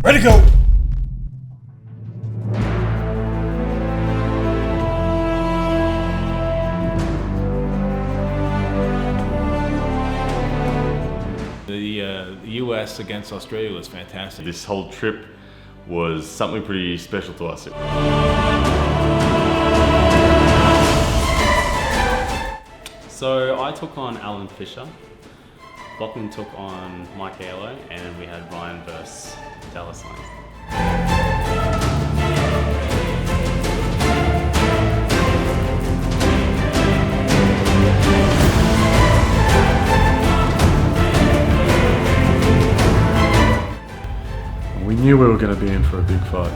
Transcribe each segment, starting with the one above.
Ready to go! The U.S. against Australia was fantastic. This whole trip was something pretty special to us. So I took on Alan Fisher, Lachlan took on Mike Ayello, and we had Ryan versus Dallas Langston. We knew we were going to be in for a big fight.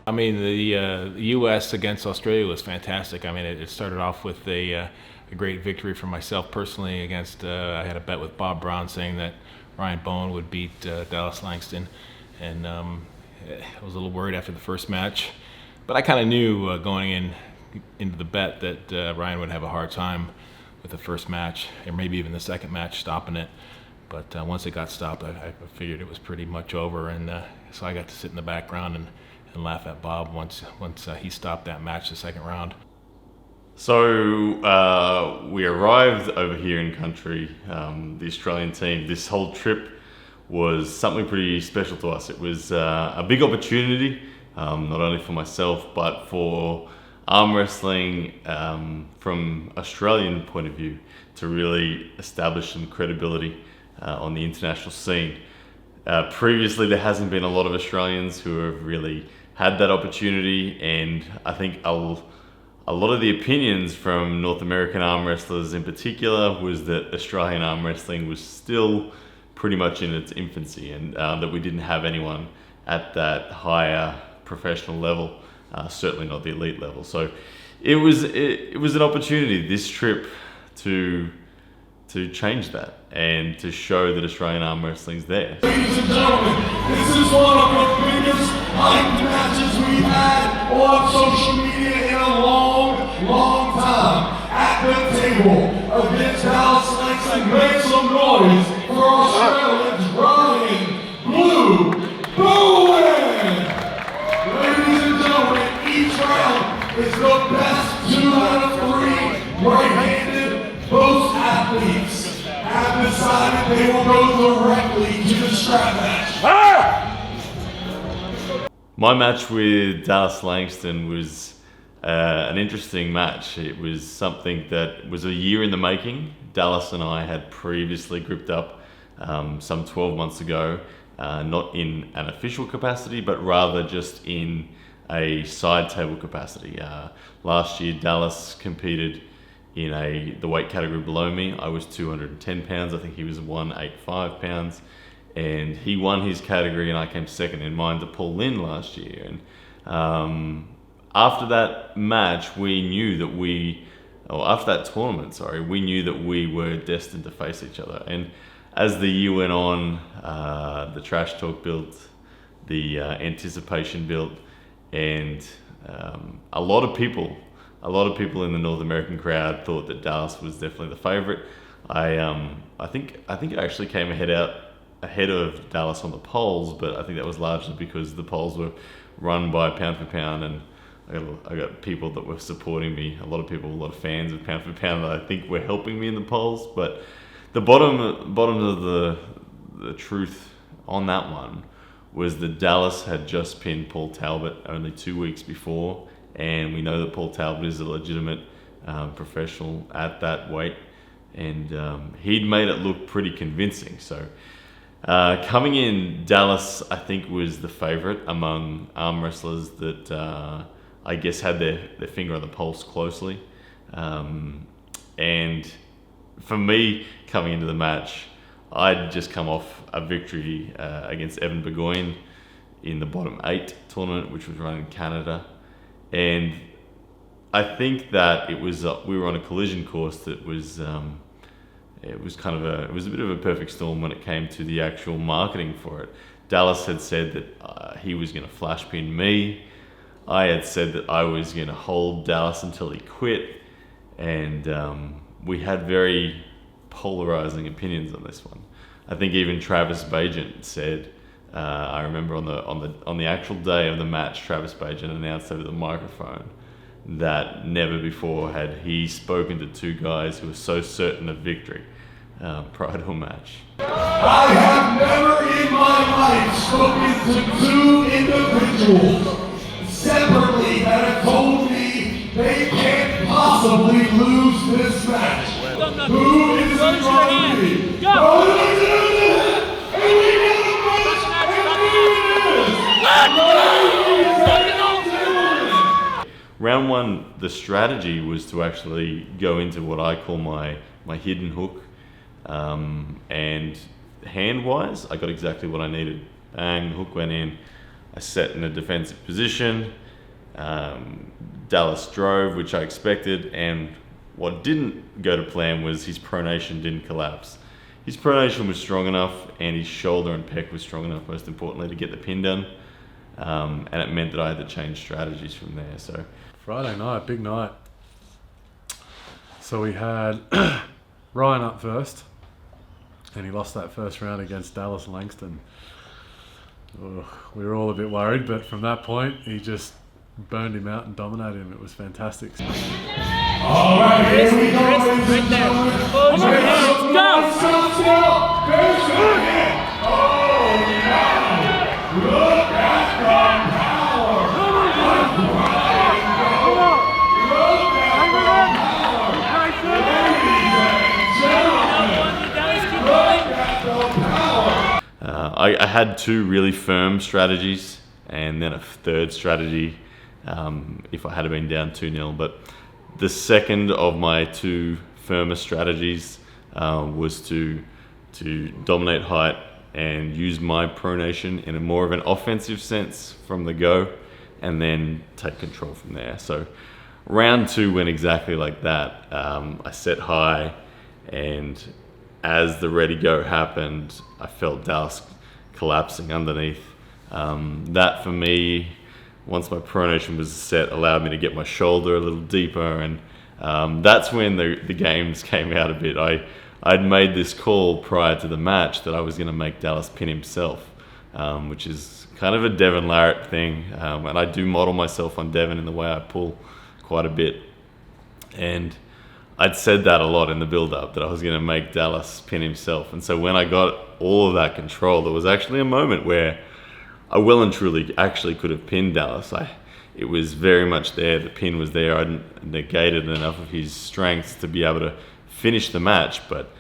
I mean, the U.S. against Australia was fantastic. I mean, it started off with a great victory for myself personally against, I had a bet with Bob Brown saying that Ryan Bowen would beat Dallas Langston, and I was a little worried after the first match, but I kind of knew going into the bet that Ryan would have a hard time with the first match, or maybe even the second match, stopping it. But once it got stopped, I figured it was pretty much over, and so I got to sit in the background and laugh at Bob once he stopped that match the second round. So we arrived over here in country, the Australian team. This whole trip was something pretty special to us. It was a big opportunity, not only for myself, but for arm wrestling from Australian point of view, to really establish some credibility on the international scene. Previously, there hasn't been a lot of Australians who have really had that opportunity, and I think a lot of the opinions from North American arm wrestlers in particular was that Australian arm wrestling was still pretty much in its infancy, and that we didn't have anyone at that higher professional level, certainly not the elite level. So it was an opportunity, this trip, to change that and to show that Australian arm wrestling's there. Ladies and gentlemen, this is one of the biggest hype matches we've had on social media in a long time. At the table against Dallas Langston, make some noise for Australia's Ryan Blue Bowen! Ladies and gentlemen, each round is the best 2 out of 3 right-handed both athletes have decided they will go directly to the strap match. My match with Dallas Langston was an interesting match. It was something that was a year in the making. Dallas and I had previously gripped up some 12 months ago, not in an official capacity, but rather just in a side table capacity. Last year, Dallas competed in the weight category below me. I was 210 pounds. I think he was 185 pounds. And he won his category, and I came second in mine to Paul Lynn last year. And after that match, after that tournament, we knew that we were destined to face each other. And as the year went on, the trash talk built, the anticipation built, and a lot of people in the North American crowd thought that Dallas was definitely the favorite. I think it actually came ahead of Dallas on the polls, but I think that was largely because the polls were run by Pound for Pound, and I got people that were supporting me, a lot of fans of Pound for Pound that I think were helping me in the polls. But the bottom of the truth on that one was that Dallas had just pinned Paul Talbot only 2 weeks before, and we know that Paul Talbot is a legitimate professional at that weight, and he'd made it look pretty convincing. So coming in, Dallas, I think, was the favorite among arm wrestlers that I guess had their finger on the pulse closely. And for me, coming into the match, I'd just come off a victory against Evan Burgoyne in the bottom 8 tournament, which was run in Canada. And I think that it was we were on a collision course that was it was it was a bit of a perfect storm when it came to the actual marketing for it. Dallas had said that he was going to flash pin me. I had said that I was going to hold Dallas until he quit, and we had very polarizing opinions on this one. I think even Travis Bagent said, I remember on the actual day of the match, Travis Bagent announced over the microphone that never before had he spoken to two guys who were so certain of victory prior to a match. I have never in my life spoken to two individuals separately that have told me they can't possibly lose this match. Who is in front of me? Round one, the strategy was to actually go into what I call my hidden hook. And hand-wise, I got exactly what I needed. Bang, the hook went in. I set in a defensive position. Dallas drove, which I expected, and what didn't go to plan was his pronation didn't collapse. His pronation was strong enough, and his shoulder and pec was strong enough, most importantly, to get the pin done. And it meant that I had to change strategies from there. So Friday night, big night. So we had Ryan up first, and he lost that first round against Dallas Langston. Ugh, we were all a bit worried, but from that point, he just burned him out and dominated him. It was fantastic. All right, here we go, ladies and gentlemen. Let's go! There's the hit. Oh, yeah. Look at the power. Look at the power. Ladies and gentlemen, look at the power. I had two really firm strategies and then a third strategy if I had been down 2-0. But the second of my two firmer strategies was to dominate height and use my pronation in a more of an offensive sense from the go, and then take control from there. So round two went exactly like that. I set high, and as the ready go happened, I felt Dallas collapsing underneath. That for me, once my pronation was set, allowed me to get my shoulder a little deeper, and that's when the games came out a bit. I'd made this call prior to the match that I was going to make Dallas pin himself, which is kind of a Devin Larratt thing, and I do model myself on Devin in the way I pull quite a bit. And I'd said that a lot in the build-up, that I was going to make Dallas pin himself. And so when I got all of that control, there was actually a moment where I well and truly actually could have pinned Dallas. It was very much there. The pin was there. I'd negated enough of his strengths to be able to finish the match. But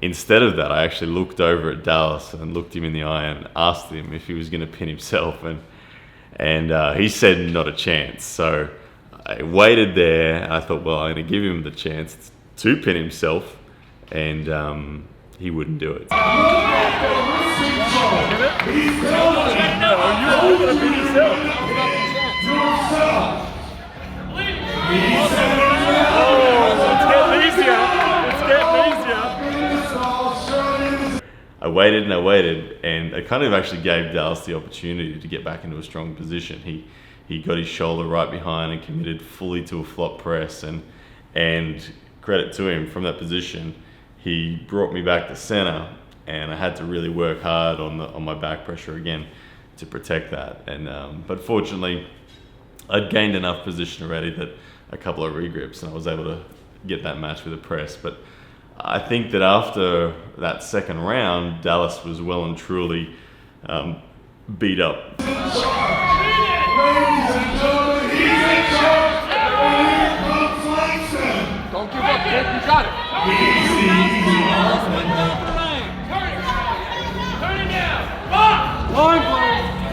instead of that, I actually looked over at Dallas and looked him in the eye and asked him if he was going to pin himself. And he said not a chance. So I waited there, and I thought, well, I'm going to give him the chance to pin himself, and he wouldn't do it. I waited and I waited, and it kind of actually gave Dallas the opportunity to get back into a strong position. He got his shoulder right behind and committed fully to a flop press, and credit to him, from that position, he brought me back to center, and I had to really work hard on my back pressure again to protect that. And but fortunately, I'd gained enough position already that a couple of regrips, and I was able to get that match with a press. But I think that after that second round, Dallas was well and truly beat up. Ladies and gentlemen, he's in charge, and here comes Langston. Don't give up, kid. You got it. Easy. Turn it down. Box.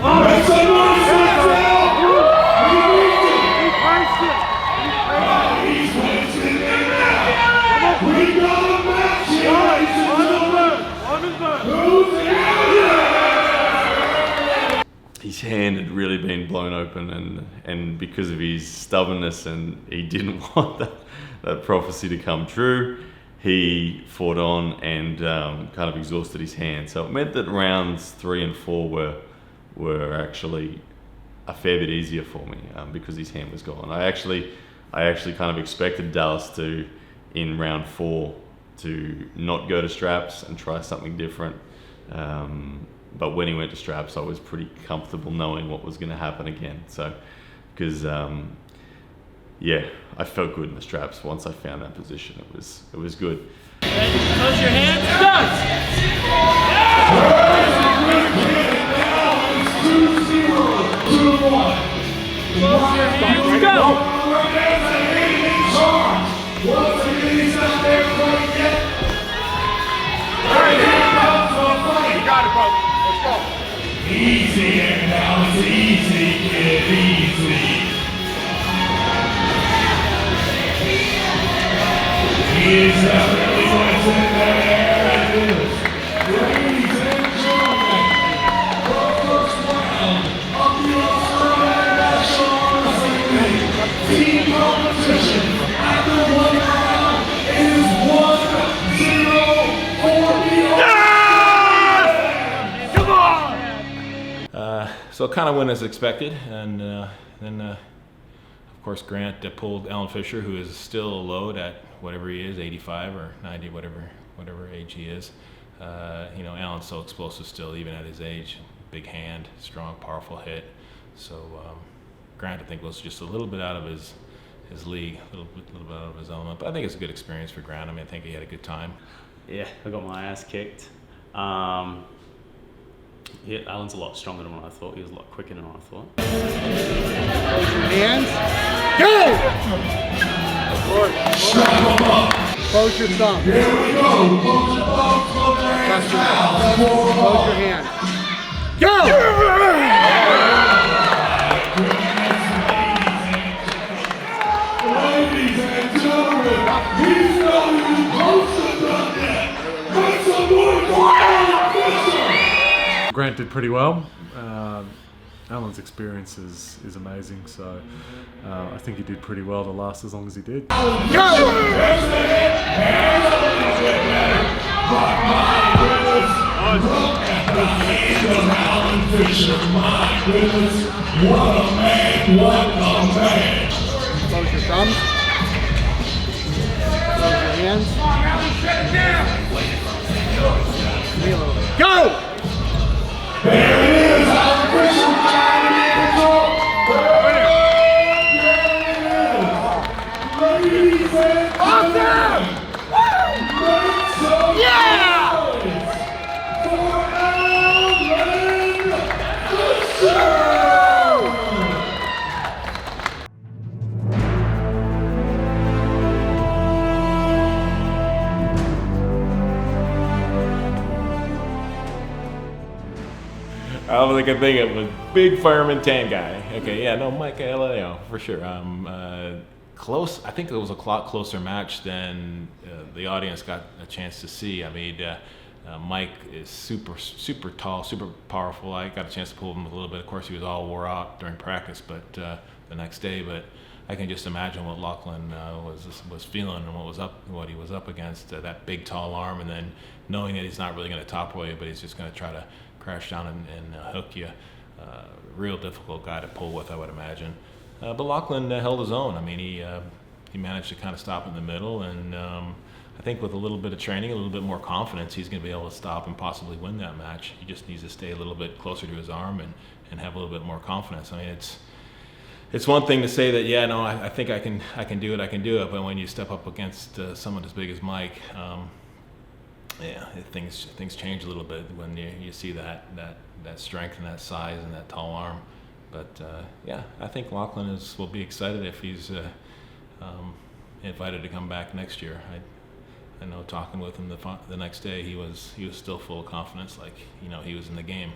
Make some noise, Langston. He's Langston in now. We got a match here, ladies and gentlemen. Who's in there? His hand had really been blown open, and because of his stubbornness, and he didn't want that prophecy to come true, he fought on and kind of exhausted his hand. So it meant that rounds 3 and 4 were actually a fair bit easier for me because his hand was gone. I actually kind of expected Dallas to, in round 4, to not go to straps and try something different. But when he went to straps, I was pretty comfortable knowing what was going to happen again. So, because yeah, I felt good in the straps once I found that position. It was good. Close your hands. Done. 2-0, 2-1. Close your hands. Go. Once again, he's out there fighting it. Here comes the fight. You got it, bro. Let's go. Easy and now it's easy, kid, easy. He's definitely what's in there. It is. Ladies and gentlemen, the first round of the Australian National Wrestling League team competition. After 1 round, it is 1-0 for the Come on. So kind of went as expected, and then of course Grant pulled Alan Fisher, who is still a load at whatever he is, 85 or 90, whatever age he is. You know, Alan's so explosive still, even at his age. Big hand, strong, powerful hit. So Grant, I think, was just a little bit out of his league, a little bit out of his element. But I think it's a good experience for Grant. I mean, I think he had a good time. Yeah, I got my ass kicked. Yeah, Alan's a lot stronger than what I thought. He was a lot quicker than what I thought. Close your hands. Go! Close your thumb. Here we go. Close your thumbs, close your hands now. Close your hands. Ladies and gentlemen, he's not even close to done yet. Make some noise for Alan Fisher. Grant did pretty well. Alan's experience is amazing, so I think he did pretty well to last as long as he did. Alan Fisher, my goodness, what a man, what a man. Close your thumbs. Close your hands. Knee a little bit. Go! There it is, Alan Fisher trying to be in control. There it is. Ladies and Awesome. make some Yeah. noise for Alan Fisher. I don't think I think of a big fireman tan guy. Okay, yeah, no, Mike Ayello, for sure. Close. I think it was a lot closer match than the audience got a chance to see. I mean, Mike is super tall, super powerful. I got a chance to pull him a little bit. Of course, he was all wore out during practice, but the next day. But I can just imagine what Lachlan was feeling and what he was up against. That big tall arm, and then knowing that he's not really going to topple you, but he's just going to try to crash down and hook you. Real difficult guy to pull with, I would imagine. But Lachlan held his own. I mean, he managed to kind of stop in the middle, and I think with a little bit of training, a little bit more confidence, he's going to be able to stop and possibly win that match. He just needs to stay a little bit closer to his arm and have a little bit more confidence. I mean, it's one thing to say that, yeah, no, I think I can do it, but when you step up against someone as big as Mike, yeah, things change a little bit when you see that strength and that size and that tall arm. But yeah, I think Lachlan will be excited if he's invited to come back next year. I know talking with him the next day, he was still full of confidence, like he was in the game.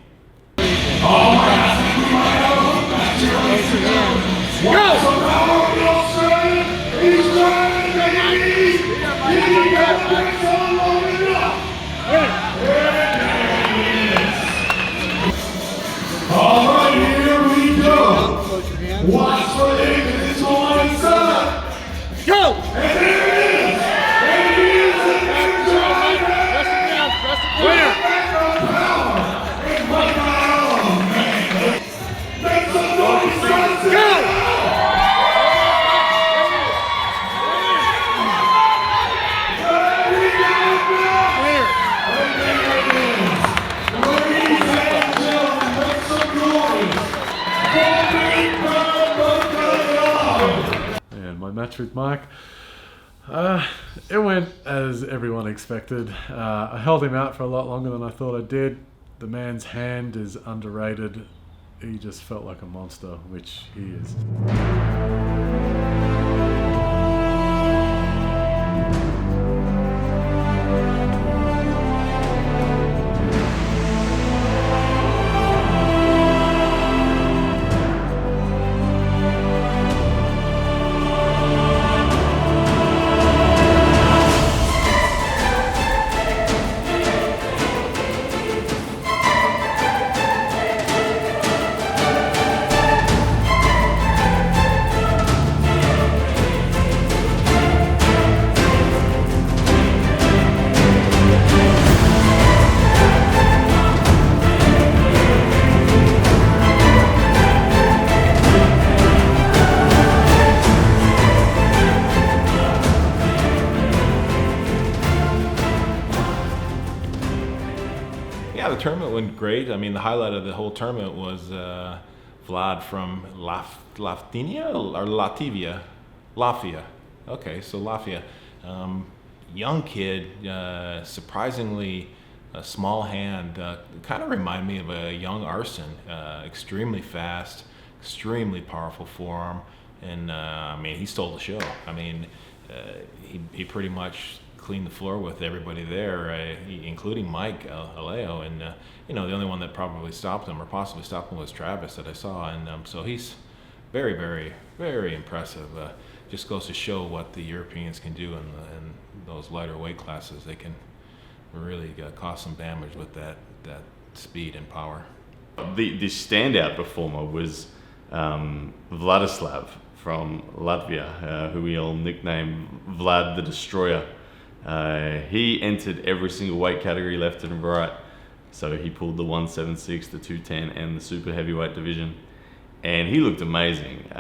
All right, here we go. Watch for the ignorance on inside. Go! And there it is. And he is in match with Mike. It went as everyone expected. I held him out for a lot longer than I thought I did. The man's hand is underrated. He just felt like a monster, which he is. Yeah, the tournament went great. I mean, the highlight of the whole tournament was Vlad from Latvia or Latvia. Okay, so Latvia. Young kid, surprisingly small hand. Kind of remind me of a young Arson. Extremely fast, extremely powerful forearm, and I mean, he stole the show. I mean, he pretty much cleaned the floor with everybody there, including Mike Ayello, and you know, the only one that probably stopped him or possibly stopped him was Travis that I saw, and so he's very, very, very impressive. Just goes to show what the Europeans can do in those lighter weight classes. They can really cause some damage with that speed and power. The standout performer was Vladislav from Latvia, who we all nicknamed Vlad the Destroyer. He entered every single weight category left and right. So he pulled the 176, the 210, and the super heavyweight division. And he looked amazing.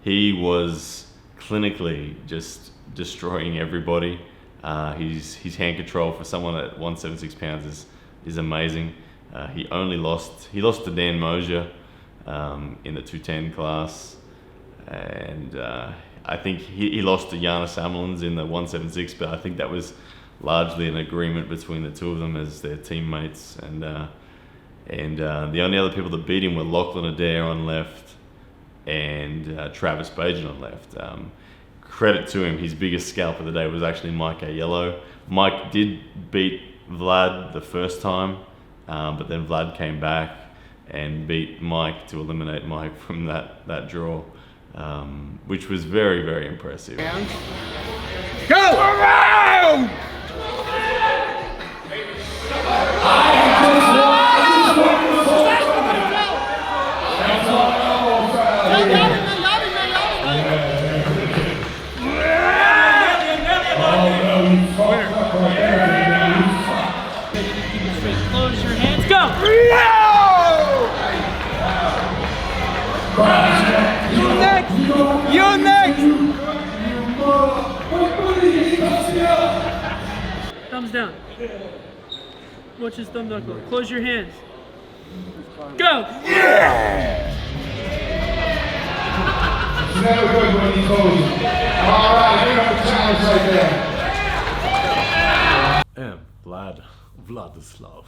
He was clinically just destroying everybody. His hand control for someone at 176 pounds is amazing. He lost to Dan Moser in the 210 class. And I think he lost to Janis Amelins in the 176, but I think that was largely an agreement between the two of them as their teammates. And the only other people that beat him were Lachlan Adair on left and Travis Bagent on left. Credit to him, his biggest scalp of the day was actually Mike Ayello. Mike did beat Vlad the first time, but then Vlad came back and beat Mike to eliminate Mike from that draw. Which was very, very impressive. Go! Around! Close your hands. Go! You next! You next! Thumbs down. Watch his thumb knuckle. Close your hands. Go! It's never good when he closes. All right, bring up the challenge right there. And Vladislav.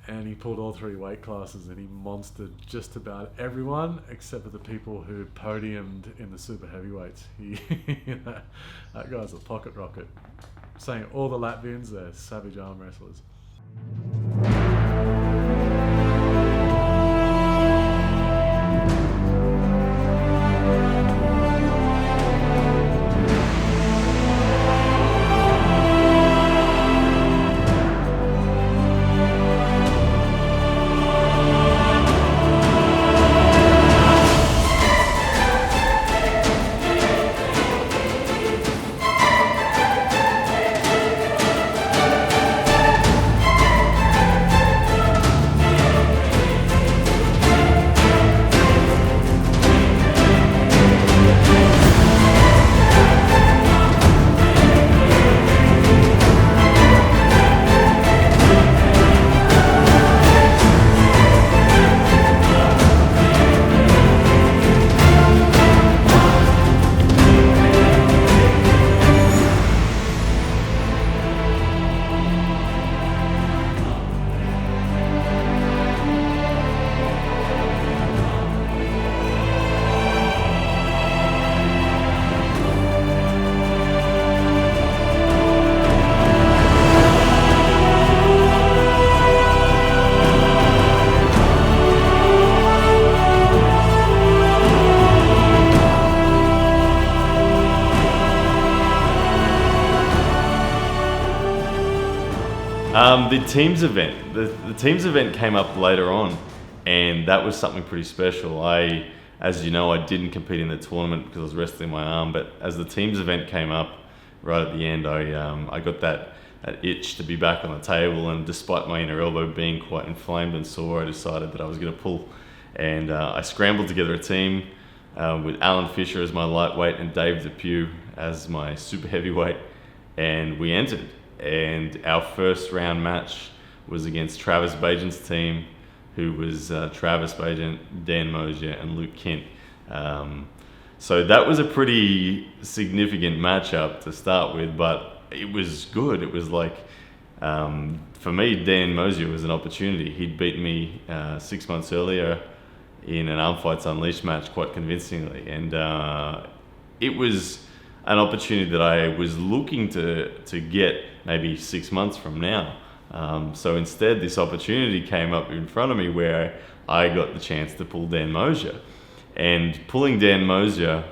And he pulled all three weight classes and he monstered just about everyone except for the people who podiumed in the super heavyweights. That guy's a pocket rocket. Saying all the Latvians, they're savage arm wrestlers. The teams event. The teams event came up later on, and that was something pretty special. As you know, I didn't compete in the tournament because I was wrestling my arm, but as the teams event came up right at the end, I got that itch to be back on the table, and despite my inner elbow being quite inflamed and sore, I decided that I was going to pull, and I scrambled together a team with Alan Fisher as my lightweight and Dave Depew as my super heavyweight, and we entered. And our first round match was against Travis Bagent's team, who was Travis Bagent, Dan Moser, and Luke Kent. So that was a pretty significant matchup to start with, but it was good. It was like, for me, Dan Moser was an opportunity. He'd beaten me 6 months earlier in an Arm Fights Unleashed match quite convincingly, and it was an opportunity that I was looking to get maybe 6 months from now. So instead, this opportunity came up in front of me where I got the chance to pull Dan Moser. And pulling Dan Moser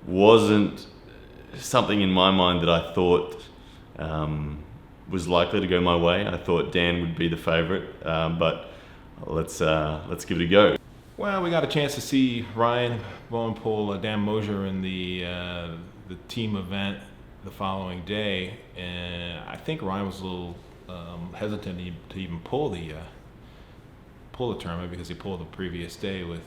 wasn't something in my mind that I thought was likely to go my way. I thought Dan would be the favorite, but let's give it a go. Well, we got a chance to see Ryan Bowen pull Dan Moser in the team event the following day, and I think Ryan was a little hesitant to even pull the tournament because he pulled the previous day with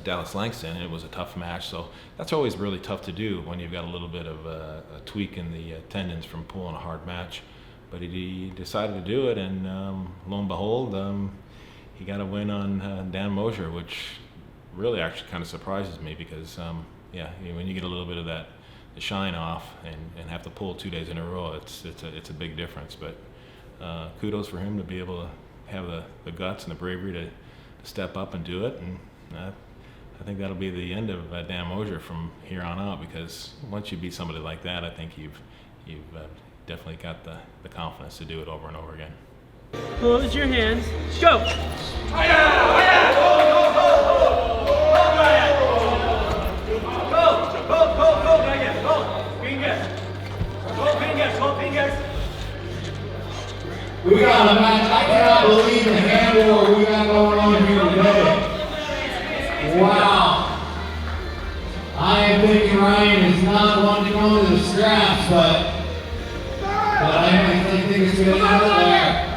Dallas Langston, and it was a tough match. So that's always really tough to do when you've got a little bit of a tweak in the tendons from pulling a hard match. But he decided to do it, and lo and behold, he got a win on Dan Moser, which really actually kind of surprises me because, when you get a little bit of the shine off and have to pull 2 days in a row, it's a big difference. But kudos for him to be able to have the guts and the bravery to step up and do it. And I think that'll be the end of Dan Moser from here on out, because once you beat somebody like that, I think you've definitely got the confidence to do it over and over again. Close your hands. Go! We got a match. I cannot believe the hand war we got going on here today. Wow. I am thinking Ryan is not one to go to the scraps, but I think it's going to end up there.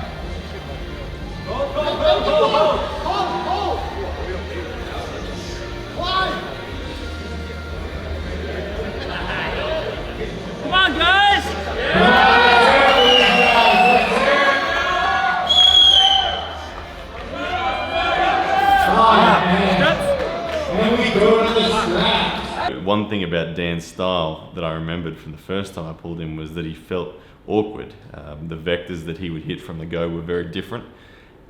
Come on, guys! One thing about Dan's style that I remembered from the first time I pulled him was that he felt awkward. The vectors that he would hit from the go were very different,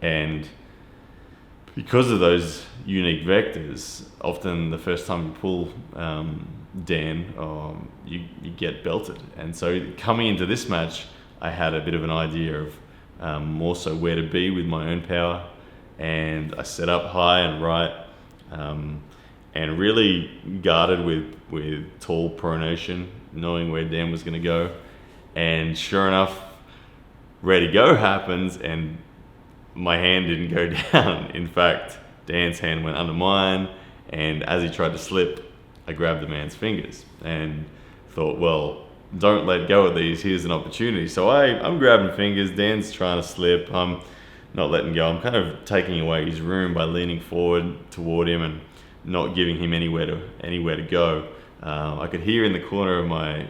and because of those unique vectors, often the first time you pull Dan, you get belted. And so coming into this match, I had a bit of an idea of more so where to be with my own power, and I set up high and right, and really guarded with tall pronation, knowing where Dan was going to go. And sure enough, ready to go happens, and my hand didn't go down. In fact, Dan's hand went under mine, and as he tried to slip, I grabbed the man's fingers and thought, well, don't let go of these, here's an opportunity. So I'm grabbing fingers, Dan's trying to slip, I'm not letting go. I'm kind of taking away his room by leaning forward toward him and not giving him anywhere to go. I could hear in the corner of my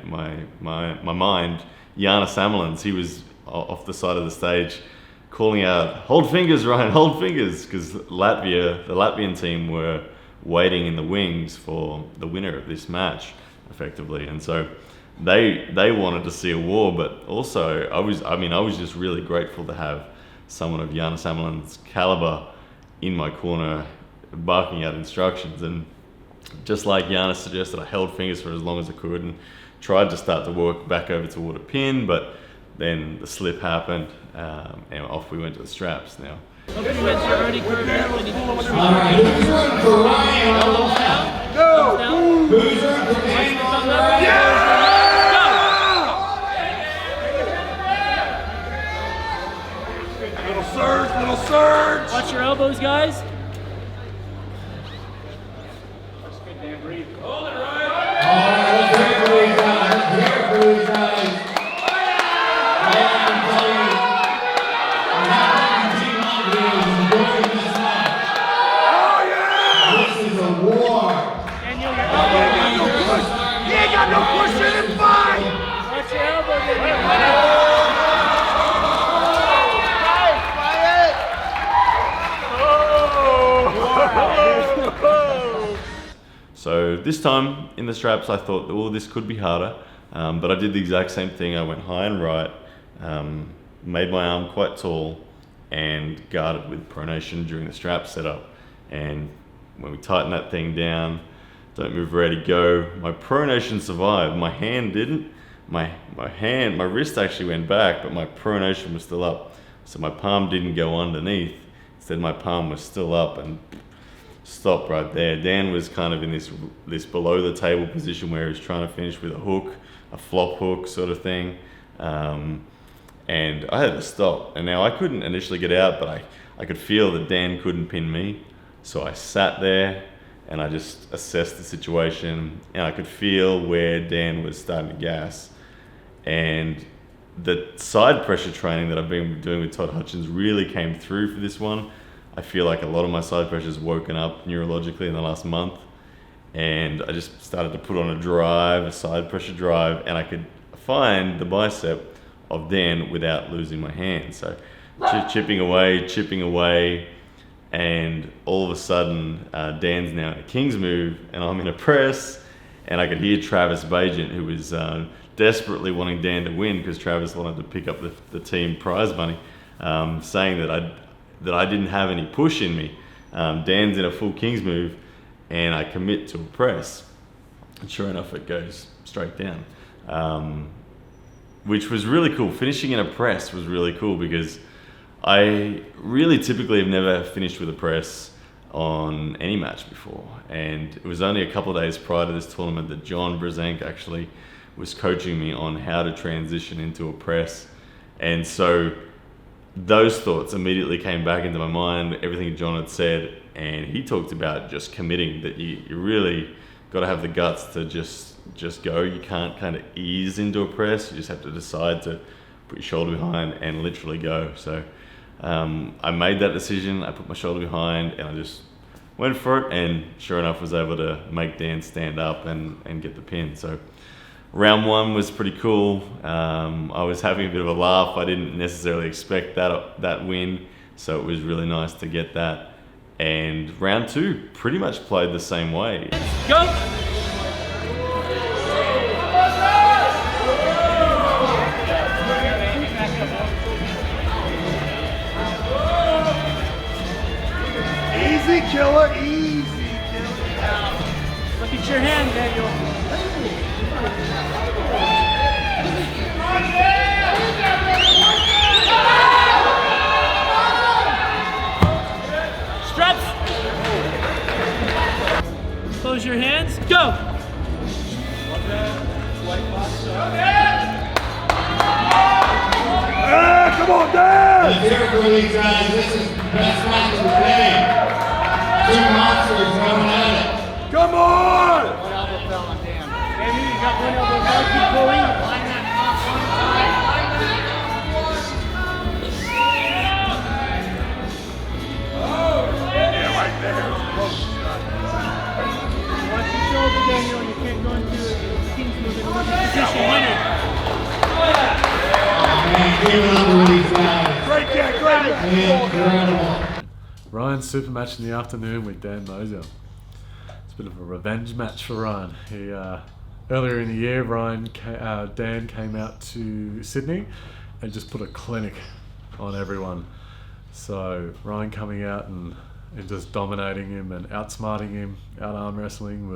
mind, Yana Samelins, he was off the side of the stage calling out, "Hold fingers, Ryan, hold fingers," because the Latvian team were waiting in the wings for the winner of this match, effectively. And so they wanted to see a war, but also I was just really grateful to have someone of Yana Samelin's caliber in my corner barking out instructions. And just like Yana suggested, I held fingers for as long as I could and tried to start to work back over toward a pin, but then the slip happened, and off we went to the straps now. All right, who's rooting for Ryan on the left? Who's rooting for Dan on the right? little surge. Watch your elbows, guys. So this time in the straps, I thought, oh, this could be harder, but I did the exact same thing. I went high and right, made my arm quite tall, and guarded with pronation during the strap setup. And when we tighten that thing down, don't move, ready, go. My pronation survived. My hand didn't. My wrist actually went back, but my pronation was still up. So my palm didn't go underneath. Instead, my palm was still up and stopped right there. Dan was kind of in this below the table position where he was trying to finish with a hook, a flop hook sort of thing. And I had to stop. And now I couldn't initially get out, but I could feel that Dan couldn't pin me. So I sat there and I just assessed the situation, and I could feel where Dan was starting to gas. And the side pressure training that I've been doing with Todd Hutchins really came through for this one. I feel like a lot of my side pressure's woken up neurologically in the last month, and I just started to put on a drive, a side pressure drive, and I could find the bicep of Dan without losing my hand. So chipping away, and all of a sudden Dan's now in a King's move and I'm in a press, and I could hear Travis Bagent, who was desperately wanting Dan to win because Travis wanted to pick up the team prize money, saying that I didn't have any push in me. Dan's in a full King's move and I commit to a press, and sure enough it goes straight down, which was really cool. Finishing in a press was really cool because I really typically have never finished with a press on any match before, and it was only a couple of days prior to this tournament that John Brzenk actually was coaching me on how to transition into a press. And so those thoughts immediately came back into my mind, everything John had said, and he talked about just committing, that you really got to have the guts to just go. You can't kind of ease into a press, you just have to decide to put your shoulder behind and literally go. So I made that decision, I put my shoulder behind and I just went for it, and sure enough was able to make Dan stand up and get the pin. So round one was pretty cool. I was having a bit of a laugh. I didn't necessarily expect that win, so it was really nice to get that. And round two pretty much played the same way. Go! Easy killer, easy killer. Look at your hand, Daniel. Straps. Close your hands. Go. Come on, Dan! Let's hear it for these guys. This is the best match of the day. Two monsters going at it. Come on! One elbow fell on Dan. Danny, you got one elbow down. Keep pulling. Yeah, right there. Watch your shoulder, Daniel. You can't go into the King's move and lose your position winner. Man, give it up for these guys. Great kick, great kick. Incredible. Ryan's super match in the afternoon with Dan Moser. It's a bit of a revenge match for Ryan. He earlier in the year, Dan came out to Sydney and just put a clinic on everyone. So Ryan coming out and just dominating him and outsmarting him, out arm wrestling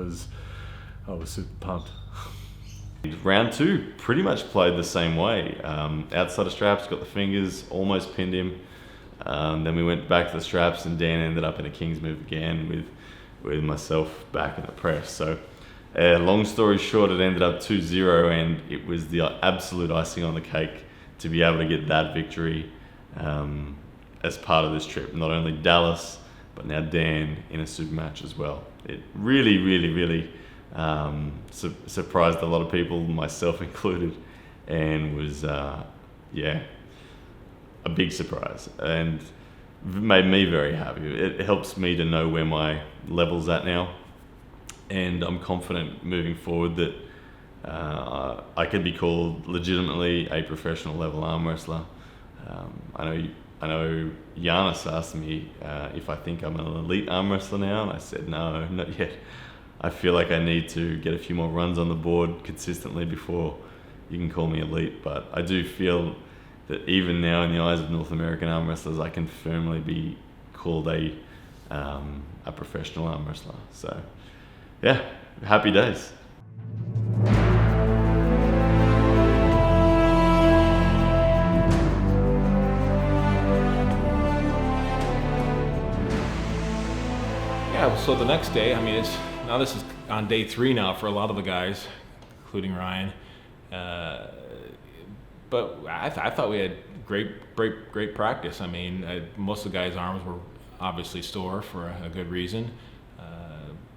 I was super pumped. Round two pretty much played the same way. Outside of straps, got the fingers, almost pinned him. Then we went back to the straps and Dan ended up in a King's move again with myself back in the press. So long story short, it ended up 2-0, and it was the absolute icing on the cake to be able to get that victory. as part of this trip. Not only Dallas, but now Dan in a super match as well. It really, really, really surprised a lot of people, myself included, and was, a big surprise. And made me very happy. It helps me to know where my level's at now. And I'm confident moving forward that I can be called legitimately a professional level arm wrestler. I know Giannis asked me if I think I'm an elite arm wrestler now, and I said no, not yet. I feel like I need to get a few more runs on the board consistently before you can call me elite, but I do feel that even now in the eyes of North American arm wrestlers, I can firmly be called a professional arm wrestler. So yeah, happy days. Yeah, so the next day, I mean, this is on day 3 now for a lot of the guys, including Ryan. But I thought we had great practice. I mean, most of the guys' arms were obviously sore for a good reason.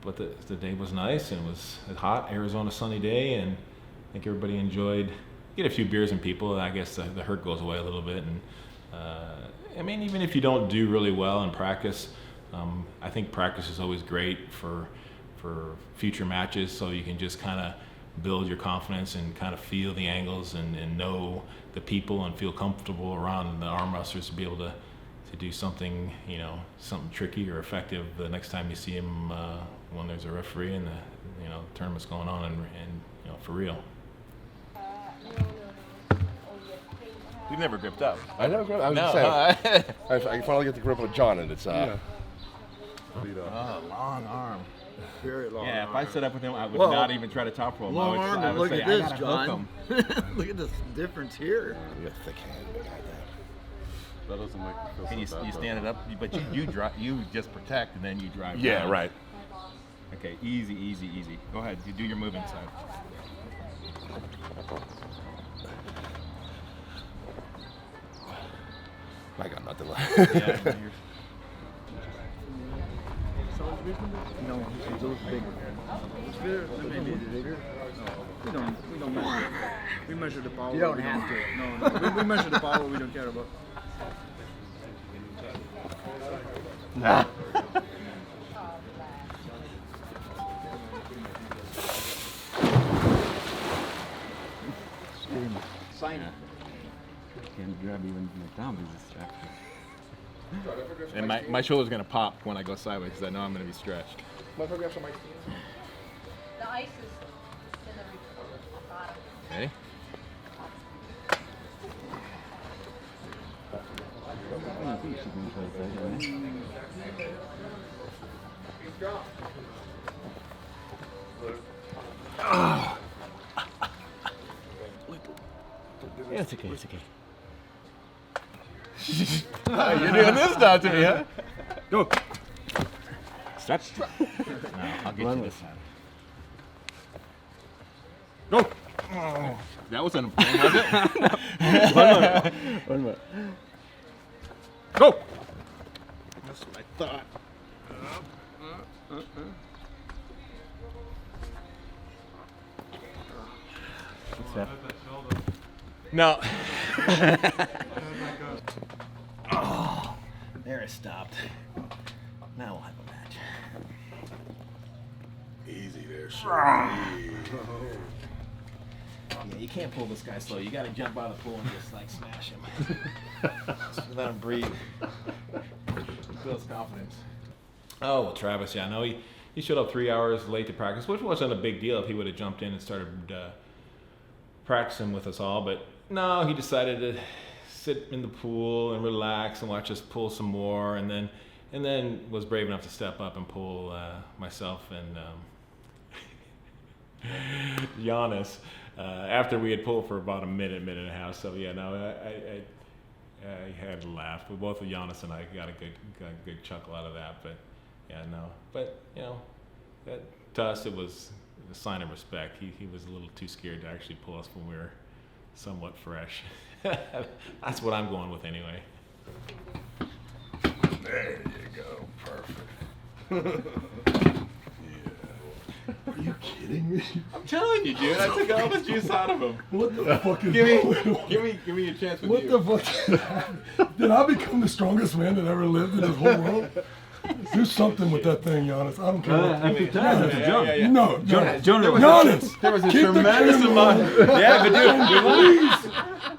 But the day was nice, and it was a hot Arizona sunny day, and I think everybody enjoyed. Get a few beers in people, I guess the hurt goes away a little bit. And I mean, even if you don't do really well in practice, I think practice is always great for future matches, so you can just kind of build your confidence and kind of feel the angles and know the people and feel comfortable around the arm wrestlers to be able to do something, something tricky or effective the next time you see them when there's a referee and the tournament's going on and for real. You never gripped up. I never gripped. I was just saying. I finally get to grip with John, and it's long arm. Very long. Yeah, arm. If I set up with him, I would not even try to top roll him. Long arm, I and would look say, at this, I gotta hook John. him. Look at this difference here. You got thick hand. That doesn't make me feel And so bad, you stand it up, but you just protect and then you drive. Yeah, down. right. Okay, easy. Go ahead, you do your move inside. I got nothing left. Yeah. No, those bigger. Maybe bigger. We don't measure. We measure the power. You don't have to. No. We measure the power we don't care about. Nah. Sign it. Can't grab even my thumb is distracted. And my shoulder's gonna pop when I go sideways because I know I'm gonna be stretched. The ice is in the bottom. Okay. Yeah, it's okay. You're doing this now to me, huh? Go. Stretch. No, I'll get you this side. Go. Oh, that wasn't a plan, was it? One more. Go. That's what I thought. What's that? No. Oh, there it stopped. Now we'll have a match. Easy there, sir. Yeah, you can't pull this guy slow. You got to jump out of the pool and just like smash him. Just let him breathe. Builds confidence. Oh, well, Travis, yeah, I know he showed up 3 hours late to practice, which wasn't a big deal if he would have jumped in and started practicing with us all, but no, he decided to sit in the pool and relax and watch us pull some more, and then was brave enough to step up and pull myself and Giannis after we had pulled for about a minute and a half. So yeah, no, I had to laugh. But both of Giannis and I got a good chuckle out of that. But yeah, no, but to us it was a sign of respect. He was a little too scared to actually pull us when we were somewhat fresh. That's what I'm going with anyway. There you go. Perfect. Are you kidding me? I'm telling you, dude. I took all the juice out of him. What the fuck is Give me a chance with What you. the fuck? Did I become the strongest man that ever lived in this whole world? Do something with that thing, Giannis. I don't care. No, Giannis. There was a keep the tremendous camera amount. on. Yeah, but Please,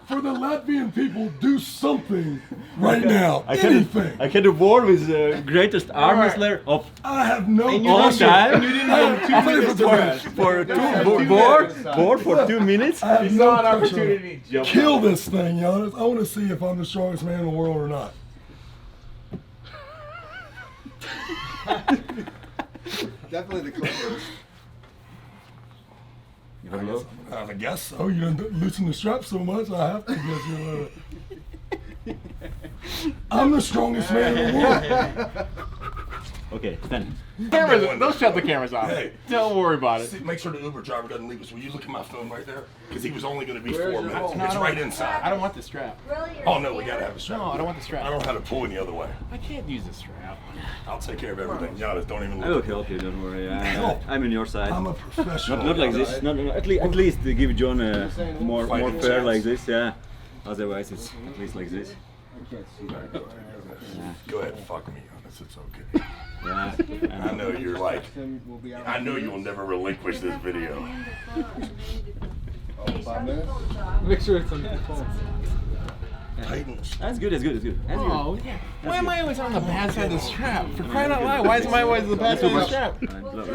for the Latvian people, do something right now. Anything. I had a war with the greatest arm wrestler of I have no all pressure. time. You didn't have 2 minutes to rest. For for 2 minutes. I have You no saw an pressure. opportunity to jump Kill out. this thing, Giannis. I want to see if I'm the strongest man in the world or not. Definitely the cleverest. I guess so. You done loosen the strap so much, I have to guess you. I'm the strongest man in the world. Okay, stand. Cameras, don't shut the cameras off. Hey. Don't worry about it. Make sure the Uber driver doesn't leave us. Will you look at my phone right there? Because he was only going to be Where's 4 your minutes. phone? It's No, right inside. I don't want the strap. Really? Oh no, we gotta have a strap. No, I don't want the I strap. don't know how to pull any other way. I can't use the strap. I'll take care of everything. Giannis, don't even I will look. help you. Don't worry. Help. I'm on your side. I'm a professional. Not like this. Not at least give John a more Fighting fair chance. like this. Yeah. Otherwise, it's at least like this. Go ahead, fuck me, Giannis. It's okay. Yeah. I know you're like. I know you will never relinquish this video. 5 minutes? Make sure it's on the phone. Titans. That's good. That's good. That's good. That's good. Oh, yeah. Why am I always on the bad side of the strap? For crying out loud, why is my always the bad side of the strap? You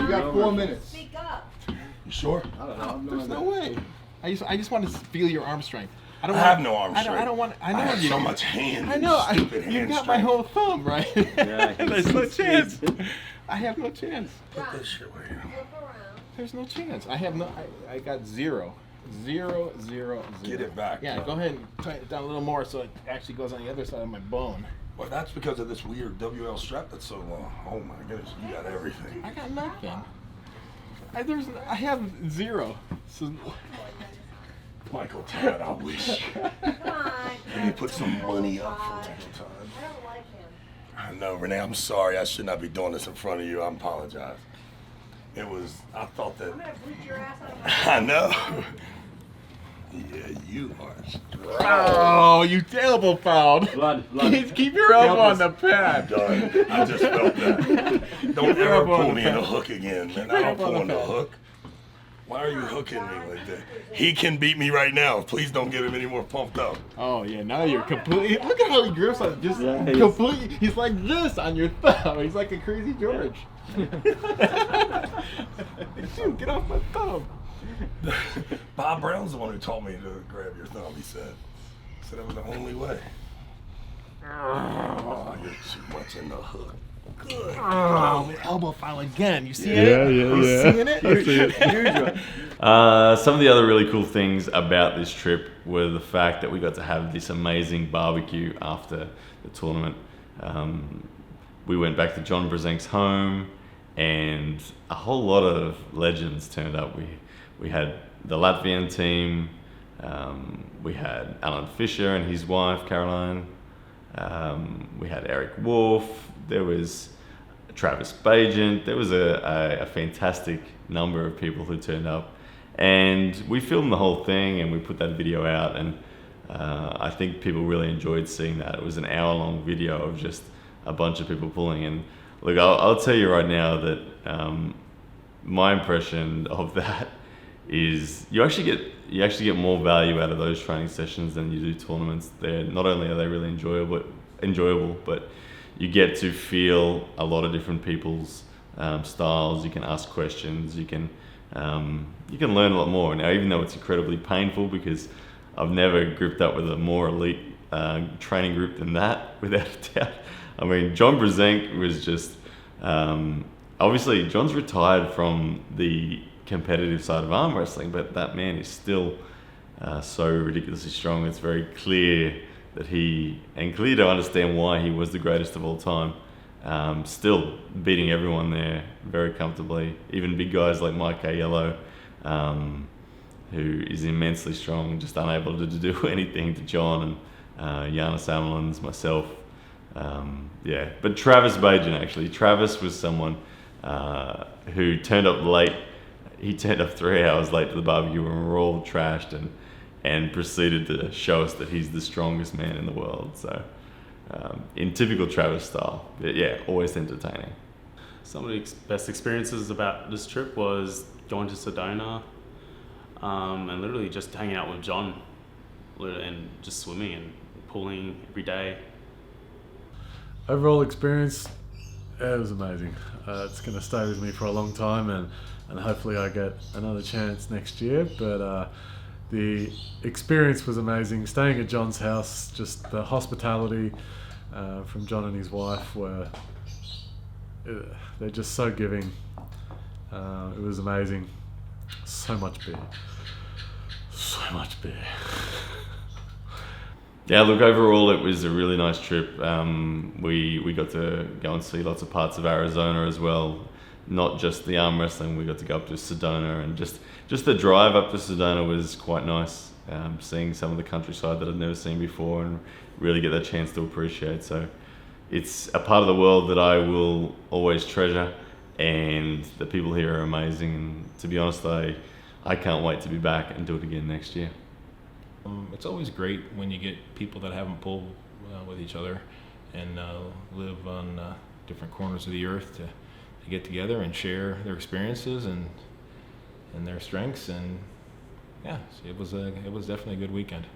got 4 minutes. Speak up. You sure? I don't know. There's no way. I just want to feel your arm strength. I have no arm I strength. don't want. I know I have you so don't. much hand. I know. Stupid You hand got my strength. whole thumb, right? Yeah, There's no chance. I have no chance. Put this shit right here. Flip around. There's no chance. I have no. I got 0. 0, 0, 0. Get it back. Yeah, go ahead and tighten it down a little more so it actually goes on the other side of my bone. Well, that's because of this weird WL strap that's so long. Oh my goodness, you got everything. I got nothing. I have 0. So Michael Tad, I wish. Come on. Maybe put some money up for Michael I Tad. don't like him. I know, Renee, I'm sorry. I should not be doing this in front of you. I apologize. I thought that. I'm gonna boot your ass out of my I know. Yeah, you are strong. oh, you elbow fouled. Blood. Keep your elbow on the pad. Done. I just felt that. Don't your ever elbow on pull the me in pad. the hook again, man. your I don't elbow on pull in the the pad. hook. Why are you hooking me like that? He can beat me right now. Please don't get him any more pumped up. Oh yeah, now you're completely. Look at how he grips on it. Just Yeah, he's- completely. He's like this on your thumb. He's like a crazy George. Dude, get off my thumb. Bob Brown's the one who taught me to grab your thumb, he said. He said that was the only way. Oh, you're too much in the hook. Good. Oh, the elbow foul again. You see it? You seeing it? Some of the other really cool things about this trip were the fact that we got to have this amazing barbecue after the tournament. We went back to John Brzenk's home, and a whole lot of legends turned up. We had the Latvian team, we had Alan Fisher and his wife Caroline, we had Eric Wolf, there was Travis Bagent, there was a fantastic number of people who turned up, and we filmed the whole thing and we put that video out, and I think people really enjoyed seeing that. It was an hour-long video of just a bunch of people pulling, and look, I'll tell you right now that my impression of that is you actually get more value out of those training sessions than you do tournaments. Not only are they really enjoyable, but you get to feel a lot of different people's styles. You can ask questions. You can learn a lot more. Now, even though it's incredibly painful, because I've never grouped up with a more elite training group than that, without a doubt. I mean, John Brzenk was just obviously John's retired from the competitive side of arm wrestling, but that man is still so ridiculously strong. It's very clear that clear to understand why he was the greatest of all time. Still beating everyone there very comfortably, even big guys like Mike Ayello, who is immensely strong, just unable to do anything to John and Giannis Amelins, myself. Yeah, but Travis Bagent actually. Travis was someone who turned up late. He turned up 3 hours late to the barbecue and we were all trashed and proceeded to show us that he's the strongest man in the world. So in typical Travis style, but yeah, always entertaining. Some of the best experiences about this trip was going to Sedona and literally just hanging out with John and just swimming and pooling every day. Overall experience, it was amazing. It's going to stay with me for a long time, and hopefully I get another chance next year. But the experience was amazing. Staying at John's house, just the hospitality from John and his wife they're just so giving. It was amazing. So much beer. So much beer. Yeah, look, overall it was a really nice trip. We got to go and see lots of parts of Arizona as well. Not just the arm wrestling, we got to go up to Sedona, and just the drive up to Sedona was quite nice. Seeing some of the countryside that I'd never seen before and really get that chance to appreciate. So it's a part of the world that I will always treasure, and the people here are amazing. And to be honest, I can't wait to be back and do it again next year. It's always great when you get people that haven't pulled with each other and live on different corners of the earth to get together and share their experiences and their strengths. And yeah, it was definitely a good weekend.